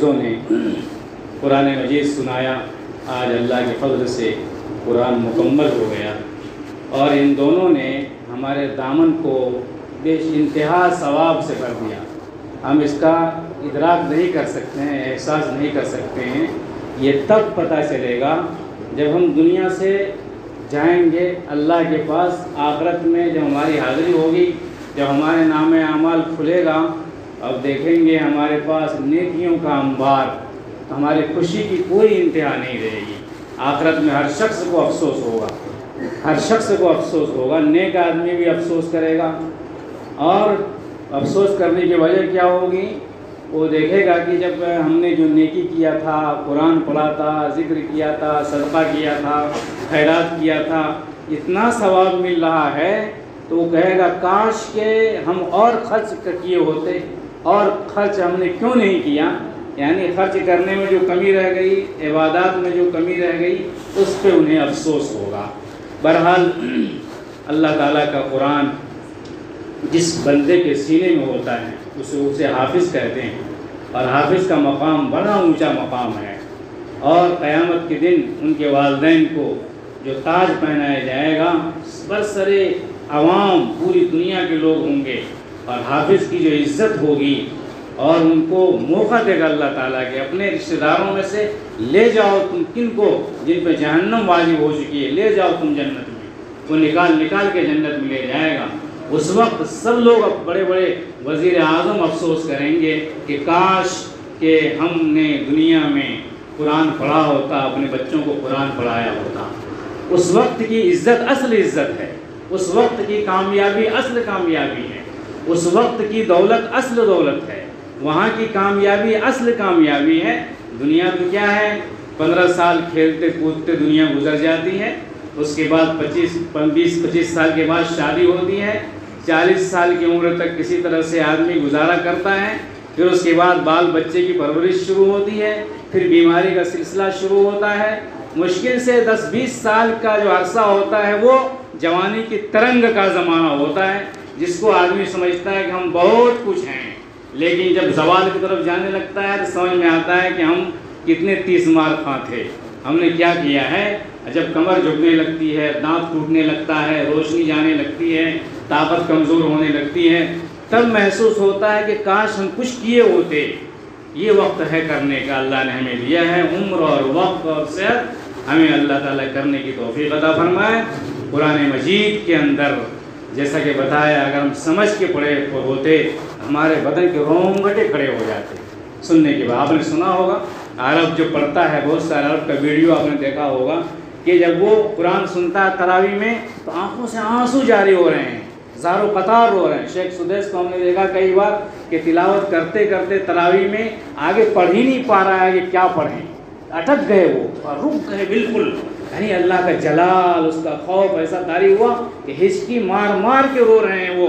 نے قرآن مجید سنایا، آج اللہ کے فضل سے قرآن مکمل ہو گیا اور ان دونوں نے ہمارے دامن کو بے انتہا ثواب سے بھر دیا۔ ہم اس کا ادراک نہیں کر سکتے ہیں، احساس نہیں کر سکتے ہیں۔ یہ تب پتہ چلے گا جب ہم دنیا سے جائیں گے اللہ کے پاس، آخرت میں جب ہماری حاضری ہوگی، جب ہمارے نام اعمال کھلے گا، اب دیکھیں گے ہمارے پاس نیکیوں کا انبار، ہماری خوشی کی کوئی انتہا نہیں رہے گی۔ آخرت میں ہر شخص کو افسوس ہوگا، ہر شخص کو افسوس ہوگا۔ نیک آدمی بھی افسوس کرے گا، اور افسوس کرنے کی وجہ کیا ہوگی؟ وہ دیکھے گا کہ جب ہم نے جو نیکی کیا تھا، قرآن پڑھا تھا، ذکر کیا تھا، صدقہ کیا تھا، خیرات کیا تھا، اتنا ثواب مل رہا ہے، تو وہ کہے گا کاش کہ ہم اور خرچ کیے ہوتے، اور خرچ ہم نے کیوں نہیں کیا؟ یعنی خرچ کرنے میں جو کمی رہ گئی، عبادات میں جو کمی رہ گئی، اس پہ انہیں افسوس ہوگا۔ بہرحال اللہ تعالیٰ کا قرآن جس بندے کے سینے میں ہوتا ہے اسے حافظ کہتے ہیں، اور حافظ کا مقام بڑا اونچا مقام ہے، اور قیامت کے دن ان کے والدین کو جو تاج پہنایا جائے گا، برسرے عوام پوری دنیا کے لوگ ہوں گے، اور حافظ کی جو عزت ہوگی، اور ان کو موقع دے گا اللہ تعالیٰ کے اپنے رشتہ داروں میں سے لے جاؤ تم کن کو جن پہ جہنم واجب ہو چکی ہے، لے جاؤ تم جنت میں، وہ نکال کے جنت میں لے جائے گا۔ اس وقت سب لوگ بڑے بڑے وزیر اعظم افسوس کریں گے کہ کاش کہ ہم نے دنیا میں قرآن پڑھا ہوتا، اپنے بچوں کو قرآن پڑھایا ہوتا۔ اس وقت کی عزت اصل عزت ہے، اس وقت کی کامیابی اصل کامیابی ہے، اس وقت کی دولت اصل دولت ہے، وہاں کی کامیابی اصل کامیابی ہے۔ دنیا تو کیا ہے، 15 سال کھیلتے کودتے دنیا گزر جاتی ہے، اس کے بعد 20-25 سال کے بعد شادی ہوتی ہے، 40 سال کی عمر تک کسی طرح سے آدمی گزارا کرتا ہے، پھر اس کے بعد بال بچے کی پرورش شروع ہوتی ہے، پھر بیماری کا سلسلہ شروع ہوتا ہے۔ مشکل سے 10-20 سال کا جو عرصہ ہوتا ہے وہ جوانی کی ترنگ کا زمانہ ہوتا ہے، جس کو آدمی سمجھتا ہے کہ ہم بہت کچھ ہیں، لیکن جب زوال کی طرف جانے لگتا ہے تو سمجھ میں آتا ہے کہ ہم کتنے 30 مار خواہ تھے، ہم نے کیا کیا ہے۔ جب کمر جھکنے لگتی ہے، دانت ٹوٹنے لگتا ہے، روشنی جانے لگتی ہے، طاقت کمزور ہونے لگتی ہے، تب محسوس ہوتا ہے کہ کاش ہم کچھ کیے ہوتے۔ یہ وقت ہے کرنے کا، اللہ نے ہمیں دیا ہے عمر اور وقت اور صحت، ہمیں اللہ تعالیٰ کرنے کی توفیق عطا فرمائے۔ قرآن مجید کے اندر جیسا کہ بتایا، اگر ہم سمجھ کے پڑھے ہوتے ہمارے بدن کے رونگٹے کھڑے ہو جاتے سننے کے بعد۔ آپ نے سنا ہوگا، عرب جو پڑھتا ہے، بہت سارے عرب کا ویڈیو آپ نے دیکھا ہوگا کہ جب وہ قرآن سنتا ہے تراویح میں تو آنکھوں سے آنسو جاری ہو رہے ہیں، زار و قطار رو رہے ہیں۔ شیخ سدیس کو ہم نے دیکھا کئی بار کہ تلاوت کرتے کرتے تراویح میں آگے پڑھ ہی نہیں پا رہا ہے کہ کیا پڑھیں، اٹک گئے وہ اور رک گئے بالکل۔ یعنی اللہ کا جلال، اس کا خوف ایسا طاری ہوا کہ ہچکی مار مار کے رو رہے ہیں وہ،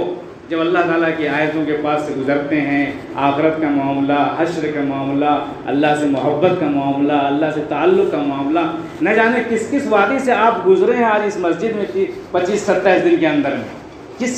جب اللہ تعالیٰ کی آیتوں کے پاس سے گزرتے ہیں۔ آخرت کا معاملہ، حشر کا معاملہ، اللہ سے محبت کا معاملہ، اللہ سے تعلق کا معاملہ، نہ جانے کس کس وادی سے آپ گزرے ہیں آج اس مسجد میں 25-27 دن کے اندر میں،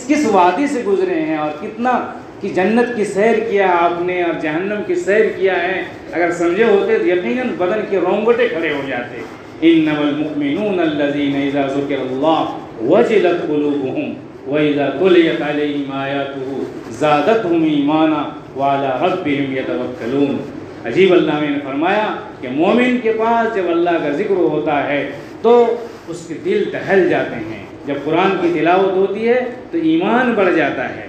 کس وادی سے گزرے ہیں، اور کتنا کہ جنت کی سیر کیا آپ نے اور جہنم کی سیر کیا ہے۔ اگر سمجھے ہوتے تو یقیناً بدن کے رونگٹے کھڑے ہو جاتے۔ انما المؤمنون الذين اذا ذكر الله وجلت قلوبهم وَإِذَا تُلِيَتْ عَلَيْهِمْ آيَاتُهُ زَادَتْهُمْ إِيمَانًا وَعَلَىٰ رَبِّهِمْ يَتَوَكَّلُونَ۔ عجیب اللہ نے فرمایا کہ مومن کے پاس جب اللہ کا ذکر ہوتا ہے تو اس کے دل دہل جاتے ہیں، جب قرآن کی تلاوت ہوتی ہے تو ایمان بڑھ جاتا ہے۔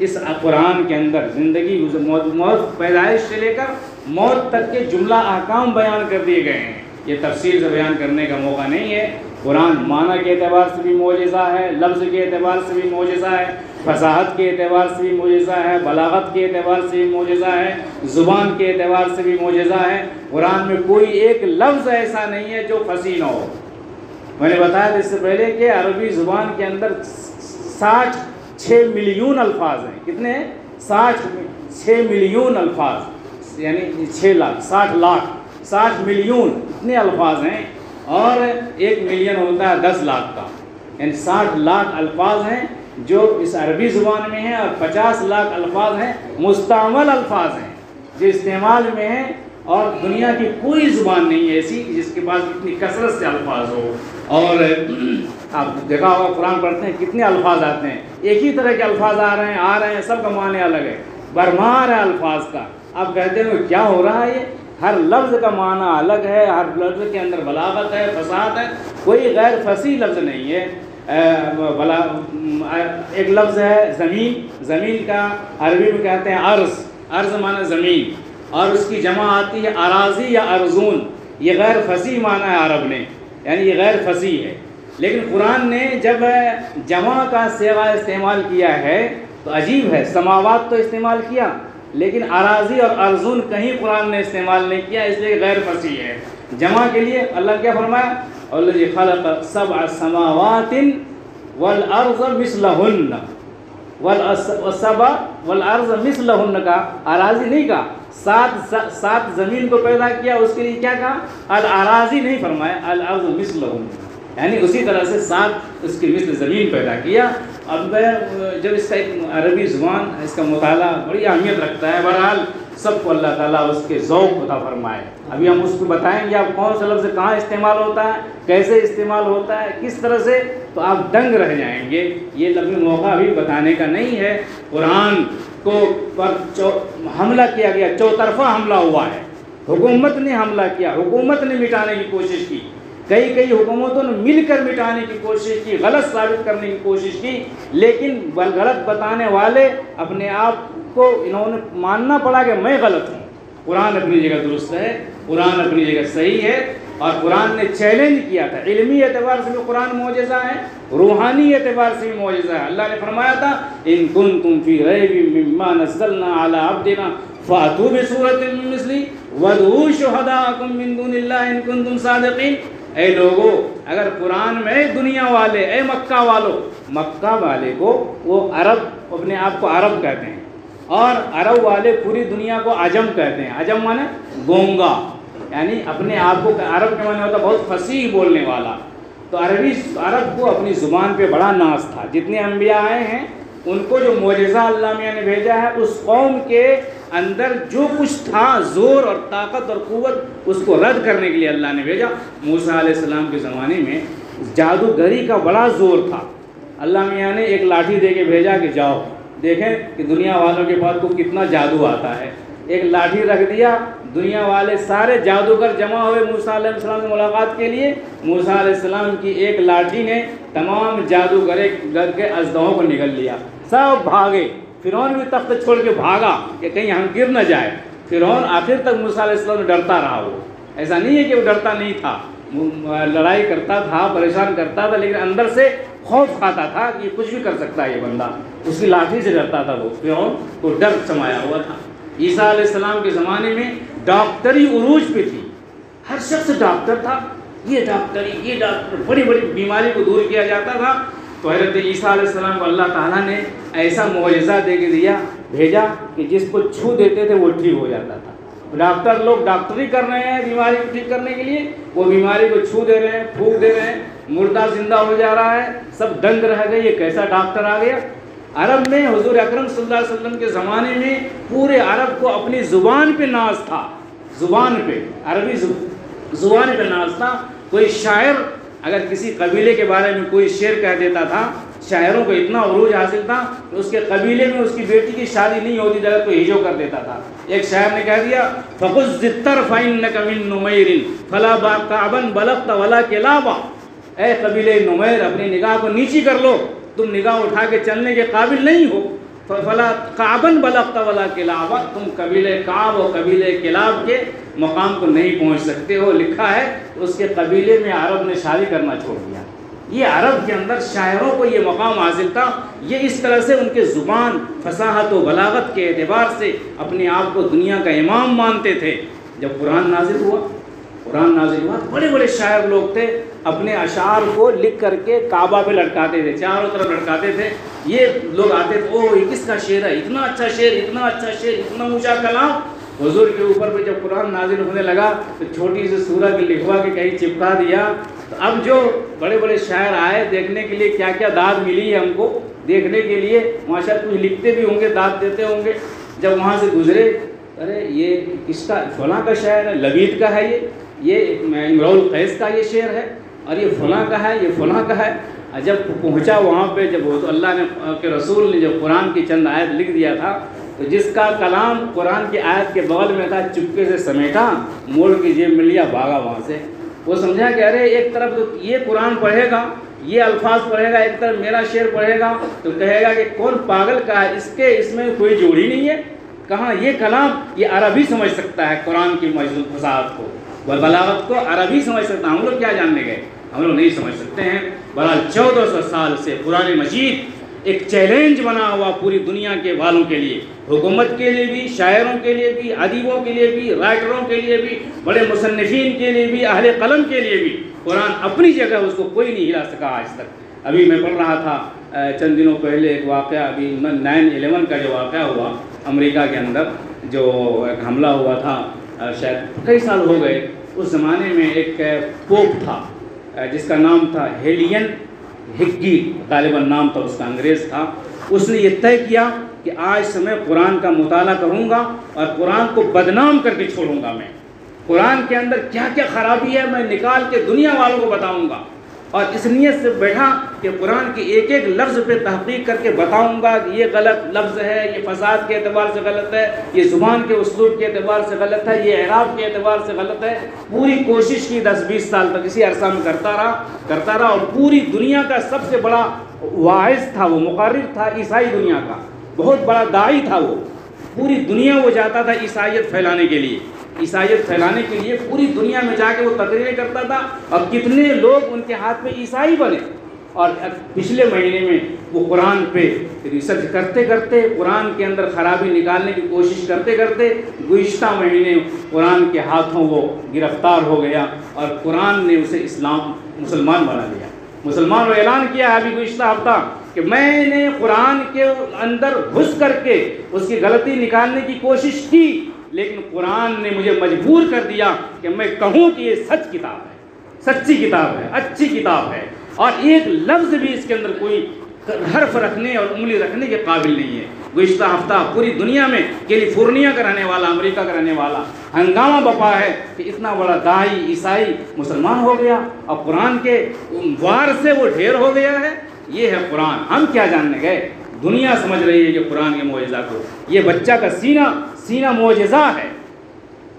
اس قرآن کے اندر زندگی موت پیدائش سے لے کر موت تک کے جملہ احکام بیان کر دیے گئے ہیں۔ یہ تفصیل سے بیان کرنے کا موقع نہیں ہے۔ قرآن معنی کے اعتبار سے بھی معجزہ ہے، لفظ کے اعتبار سے بھی معجزہ ہے، فصاحت کے اعتبار سے بھی معجزہ ہے، بلاغت کے اعتبار سے بھی معجزہ ہے، زبان کے اعتبار سے بھی معجزہ ہے۔ قرآن میں کوئی ایک لفظ ایسا نہیں ہے جو فصیح نہ ہو۔ میں نے بتایا تھا اس سے پہلے کہ عربی زبان کے اندر 66 ملین الفاظ ہیں۔ کتنے ہیں؟ 66 ملین الفاظ، یعنی 6 لاکھ، 60 ملین اتنے الفاظ ہیں، اور 1 ملین ہوتا ہے 10 لاکھ کا، یعنی 60 لاکھ الفاظ ہیں جو اس عربی زبان میں ہیں، اور 50 لاکھ الفاظ ہیں مستعمل الفاظ ہیں جو استعمال میں ہیں، اور دنیا کی کوئی زبان نہیں ایسی جس کے پاس اتنی کثرت سے الفاظ ہو. اور آپ دیکھا ہوگا قرآن پڑھتے ہیں کتنے الفاظ آتے ہیں, ایک ہی طرح کے الفاظ آ رہے ہیں, سب کا معنی الگ ہے, بھرمار ہے الفاظ کا. آپ کہتے ہیں کیا ہو رہا ہے, یہ ہر لفظ کا معنی الگ ہے, ہر لفظ کے اندر بلاغت ہے, فصاحت ہے, کوئی غیر فصیح لفظ نہیں ہے. ایک لفظ ہے زمین, زمین کا عربی میں کہتے ہیں ارض, ارض معنی زمین, اور اس کی جمع آتی ہے اراضی یا ارزون. یہ غیر فصیح معنی ہے عرب نے, یعنی یہ غیر فصیح ہے. لیکن قرآن نے جب جمع کا صیغہ استعمال کیا ہے تو عجیب ہے, سماوات تو استعمال کیا لیکن اراضی اور ارزون کہیں قرآن نے استعمال نہیں کیا, اس لیے غیر فصیح ہے. جمع کے لیے اللہ کیا فرمایا, الذی خلق سبع سماوات والارض مثلہن, والسبع والارض مثلہن کا اراضی نہیں کہا, سات زمین کو پیدا کیا, اس کے لیے کیا کہا, الاراضی نہیں فرمایا, الارض مثلہن, یعنی اسی طرح سے سات اس کی مثل زمین پیدا کیا. اب جب اس کا ایک عربی زبان اس کا مطالعہ بڑی اہمیت رکھتا ہے. بہرحال سب کو اللہ تعالیٰ اس کے ذوق عطا فرمائے. ابھی ہم اس کو بتائیں گے آپ کون سا لفظ کہاں استعمال ہوتا ہے, کیسے استعمال ہوتا ہے, کس طرح سے, تو آپ دنگ رہ جائیں گے. یہ لفظ موقع ابھی بتانے کا نہیں ہے. قرآن کو پر حملہ کیا گیا, چوطرفہ حملہ ہوا ہے. حکومت نے حملہ کیا, حکومت نے مٹانے کی کوشش کی, کئی حکومتوں نے مل کر مٹانے کی کوشش کی, غلط ثابت کرنے کی کوشش کی, لیکن غلط بتانے والے اپنے آپ کو انہوں نے ماننا پڑا کہ میں غلط ہوں. قرآن اپنی جگہ درست ہے, قرآن اپنی جگہ صحیح ہے, اور قرآن نے چیلنج کیا تھا. علمی اعتبار سے بھی قرآن معجزہ ہے, روحانی اعتبار سے بھی معجزہ ہے. اللہ نے فرمایا تھا ان کنتم فی ریب مما نزلنا علی عبدنا فاتوا بسورۃ من مثلہ وادعوا شہداءکم من دون اللہ ان کنتم صادقین. اے لوگو, اگر قرآن میں دنیا والے, اے مکہ والو, مکہ والے کو وہ عرب اپنے آپ کو عرب کہتے ہیں, اور عرب والے پوری دنیا کو عجم کہتے ہیں. عجم مانے گونگا, یعنی اپنے آپ کو, عرب کے معنی ہوتا بہت فصیح بولنے والا. تو عرب کو اپنی زبان پہ بڑا ناز تھا. جتنے انبیاء آئے ہیں ان کو جو معجزہ اللہ میاں نے بھیجا ہے, اس قوم کے اندر جو کچھ تھا زور اور طاقت اور قوت, اس کو رد کرنے کے لیے اللہ نے بھیجا. موسیٰ علیہ السلام کے زمانے میں جادوگری کا بڑا زور تھا. اللہ میاں نے ایک لاٹھی دے کے بھیجا کہ جاؤ دیکھیں کہ دنیا والوں کے پاس کو کتنا جادو آتا ہے. ایک لاٹھی رکھ دیا, دنیا والے سارے جادوگر جمع ہوئے موسیٰ علیہ السلام سے ملاقات کے لیے. موسیٰ علیہ السلام کی ایک لاٹھی نے تمام جادوگر کے اژدہوں کو نگل لیا, سب بھاگے. فرعون بھی تخت چھوڑ کے بھاگا کہ کہیں ہم گر نہ جائے. فرعون آخر تک موسیٰ علیہ السلام ڈرتا رہا. وہ ایسا نہیں ہے کہ وہ ڈرتا نہیں تھا, لڑائی کرتا تھا, پریشان کرتا تھا, لیکن اندر سے خوف کھاتا تھا کہ یہ کچھ بھی کر سکتا ہے یہ بندہ. اس کی لاٹھی سے ڈرتا تھا وہ, فرعون کو ڈر سمایا ہوا تھا. عیسیٰ علیہ السلام کے زمانے میں ڈاکٹری عروج پہ تھی, ہر شخص ڈاکٹر تھا. یہ ڈاکٹر بڑی بڑی بیماری کو دور کیا جاتا تھا. تو حضرت عیسیٰ علیہ السلام کو اللہ تعالیٰ نے ایسا معجزہ دے کے بھیجا کہ جس کو چھو دیتے تھے وہ ٹھیک ہو جاتا تھا. ڈاکٹر لوگ ڈاکٹری کر رہے ہیں بیماری کو ٹھیک کرنے کے لیے, وہ بیماری کو چھو دے رہے ہیں, پھونک دے رہے ہیں, مردہ زندہ ہو جا رہا ہے. سب دنگ رہ گئے, یہ کیسا ڈاکٹر آ گیا. عرب میں حضور اکرم صلی اللہ علیہ وسلم کے زمانے میں پورے عرب کو اپنی زبان پہ ناز تھا, زبان پہ, عربی زبان پہ ناز تھا. کوئی شاعر اگر کسی قبیلے کے بارے میں کوئی شعر کہہ دیتا تھا, شاعروں کو اتنا عروج حاصل تھا کہ اس کے قبیلے میں اس کی بیٹی کی شادی نہیں ہوتی اگر کوئی ہجو کر دیتا تھا. ایک شاعر نے کہہ دیا فخذ الطرف فإنك من نمیر فلا كعبا بلغت ولا كلابا. اے قبیلے نمیر, اپنی نگاہ کو نیچی کر لو, تم نگاہ اٹھا کے چلنے کے قابل نہیں ہو. فلا كعبا بلغت ولا كلابا, تم قبیلے کعب و قبیلے کلاب کے مقام کو نہیں پہنچ سکتے ہو. لکھا ہے اس کے قبیلے میں عرب نے شادی کرنا چھوڑ دیا. یہ عرب کے اندر شاعروں کو یہ مقام حاصل تھا. یہ اس طرح سے ان کے زبان, فصاحت و بلاغت کے اعتبار سے اپنے آپ کو دنیا کا امام مانتے تھے. جب قرآن نازل ہوا بڑے بڑے شاعر لوگ تھے, اپنے اشعار کو لکھ کر کے کعبہ پہ لٹکاتے تھے, چاروں طرف لٹکاتے تھے. یہ لوگ آتے تھے, اوہ یہ کس کا شعر ہے, اتنا اچھا شعر, اتنا اچھا شعر, اتنا اونچا کلام. حضور کے اوپر پہ جب قرآن نازل ہونے لگا تو چھوٹی سی سورہ کے لکھوا کے کہیں چپکا دیا. تو اب جو بڑے بڑے شاعر آئے دیکھنے کے لیے کیا کیا داد ملی ہے ہم کو دیکھنے کے لیے, ماشاءاللہ کچھ لکھتے بھی ہوں گے, داد دیتے ہوں گے. جب وہاں سے گزرے ارے یہ کس کا؟ فلاں کا شاعر ہے، لبید کا ہے، یہ امراء القیس کا یہ شعر ہے، اور یہ فلاں کا ہے، یہ فلاں کا ہے۔ جب پہنچا وہاں پہ، جب وہ تو اللہ نے کے رسول نے جو قرآن کی چند آیت لکھ دیا تھا، تو جس کا کلام قرآن کی آیت کے بغل میں تھا چپکے سے سمیٹا، موڑ کے جیب میں لیا، بھاگا وہاں سے۔ وہ سمجھا کہ ارے ایک طرف تو یہ قرآن پڑھے گا، یہ الفاظ پڑھے گا، ایک طرف میرا شعر پڑھے گا، تو کہے گا کہ کون پاگل کا ہے، اس میں کوئی جوڑی نہیں ہے، کہاں یہ کلام، یہ عربی سمجھ سکتا ہے قرآن کی فصاحت کو، بلاغت کو عربی سمجھ سکتا ہے، ہم لوگ کیا جاننے گئے، ہم لوگ نہیں سمجھ سکتے ہیں۔ بہرحال 1400 سال سے قرآن مجید ایک چیلنج بنا ہوا پوری دنیا کے والوں کے لیے، حکومت کے لیے بھی، شاعروں کے لیے بھی، ادیبوں کے لیے بھی، رائٹروں کے لیے بھی، بڑے مصنفین کے لیے بھی، اہل قلم کے لیے بھی۔ قرآن اپنی جگہ اس کو کوئی نہیں ہلا سکا آج تک۔ ابھی میں پڑھ رہا تھا چند دنوں پہلے ایک واقعہ، ابھی 9/11 کا جو واقعہ ہوا امریکہ کے اندر، جو ایک حملہ ہوا تھا، شاید کئی سال ہو گئے۔ اس زمانے میں ایک پوپ تھا جس کا نام تھا ہیلین ہگی، غالباً نام تھا اس کا، انگریز تھا۔ اس نے یہ طے کیا کہ آج سے میں قرآن کا مطالعہ کروں گا اور قرآن کو بدنام کر کے چھوڑوں گا، میں قرآن کے اندر کیا کیا خرابی ہے میں نکال کے دنیا والوں کو بتاؤں گا، اور اس نیت سے بیٹھا کہ قرآن کے ایک ایک لفظ پہ تحقیق کر کے بتاؤں گا کہ یہ غلط لفظ ہے، یہ فساد کے اعتبار سے غلط ہے، یہ زبان کے اسلوب کے اعتبار سے غلط ہے، یہ اعراب کے اعتبار سے غلط ہے۔ پوری کوشش کی 10-20 سال تک، اسی عرصہ میں کرتا رہا، اور پوری دنیا کا سب سے بڑا واعظ تھا وہ، مقرر تھا عیسائی دنیا کا، بہت بڑا داعی تھا وہ، پوری دنیا وہ جاتا تھا عیسائیت پھیلانے کے لیے، عیسائیت پھیلانے کے لیے پوری دنیا میں جا کے وہ تقریریں کرتا تھا، اور کتنے لوگ ان کے ہاتھ میں عیسائی بنے۔ اور پچھلے مہینے میں وہ قرآن پہ ریسرچ کرتے کرتے، قرآن کے اندر خرابی نکالنے کی کوشش کرتے کرتے، گزشتہ مہینے قرآن کے ہاتھوں وہ گرفتار ہو گیا، اور قرآن نے اسے مسلمان بنا دیا۔ مسلمان نے اعلان کیا ابھی گزشتہ ہفتہ کہ میں نے قرآن کے اندر گھس کر کے اس کی غلطی نکالنے کی کوشش کی، لیکن قرآن نے مجھے مجبور کر دیا کہ میں کہوں کہ یہ سچ کتاب ہے، سچی کتاب ہے، اچھی کتاب ہے، اور ایک لفظ بھی اس کے اندر کوئی حرف رکھنے اور انگلی رکھنے کے قابل نہیں ہے۔ گزشتہ ہفتہ پوری دنیا میں کیلیفورنیا کا رہنے والا، امریکہ کا رہنے والا ہنگامہ بپا ہے کہ اتنا بڑا داعی عیسائی مسلمان ہو گیا، اور قرآن کے وار سے وہ ڈھیر ہو گیا ہے۔ یہ ہے قرآن، ہم کیا جاننے گئے؟ دنیا سمجھ رہی ہے کہ قرآن کے معجزہ کو، یہ بچہ کا سینہ معجزہ ہے،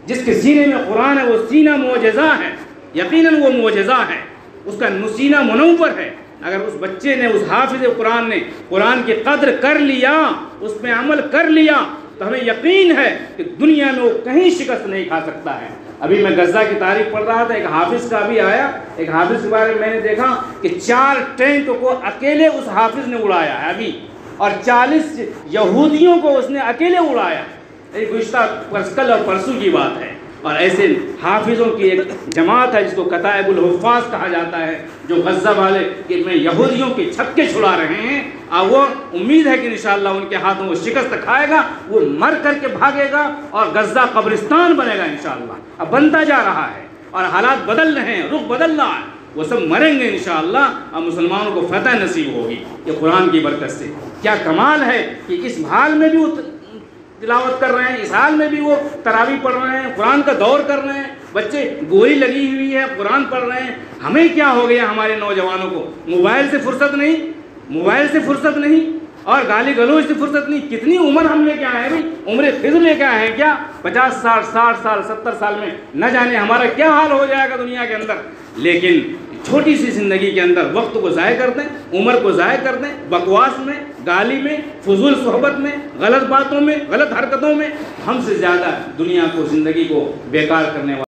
جس کے سینے میں قرآن ہے وہ سینہ معجزہ ہے، یقیناً وہ معجزہ ہے، اس کا سینہ منور ہے۔ اگر اس بچے نے، اس حافظ قرآن نے قرآن کی قدر کر لیا، اس پہ عمل کر لیا، تو ہمیں یقین ہے کہ دنیا میں وہ کہیں شکست نہیں کھا سکتا ہے۔ ابھی میں غزہ کی تاریخ پڑھ رہا تھا، ایک حافظ کا بھی آیا، ایک حافظ کے بارے میں نے دیکھا کہ 4 ٹینک کو اکیلے اس حافظ نے اڑایا ہے ابھی، اور 40 یہودیوں کو اس نے اکیلے اڑایا۔ گزشتہ کل اور پرسوں کی بات ہے۔ اور ایسے حافظوں کی ایک جماعت ہے جس کو کتائب الحفاظ کہا جاتا ہے، جو غزہ والے کہ میں یہودیوں کے چھکے چھڑا رہے ہیں، اور وہ امید ہے کہ انشاءاللہ ان کے ہاتھوں وہ شکست کھائے گا، وہ مر کر کے بھاگے گا، اور غزہ قبرستان بنے گا انشاءاللہ۔ اب بنتا جا رہا ہے، اور حالات بدل رہے ہیں، رخ بدل رہا ہے، وہ سب مریں گے انشاءاللہ، اور مسلمانوں کو فتح نصیب ہوگی یہ قرآن کی برکت سے۔ کیا کمال ہے کہ اس حال میں بھی وہ تلاوت کر رہے ہیں، اس حال میں بھی وہ تراویح پڑھ رہے ہیں، قرآن کا دور کر رہے ہیں، بچے گولی لگی ہوئی ہے قرآن پڑھ رہے ہیں۔ ہمیں کیا ہو گیا؟ ہمارے نوجوانوں کو موبائل سے فرصت نہیں، اور گالی گلوچ سے فرصت نہیں۔ کتنی عمر ہم لے کے آئے ہیں بھائی، عمر خضر لے کے آئے ہیں کیا؟ 50 سال 60 سال 70 سال میں نہ جانے ہمارا کیا حال ہو جائے گا دنیا کے اندر۔ لیکن چھوٹی سی زندگی کے اندر وقت کو ضائع کر دیں، عمر کو ضائع کر دیں، بکواس میں، گالی میں، فضول صحبت میں، غلط باتوں میں، غلط حرکتوں میں۔ ہم سے زیادہ دنیا کو، زندگی کو بیکار کرنے والا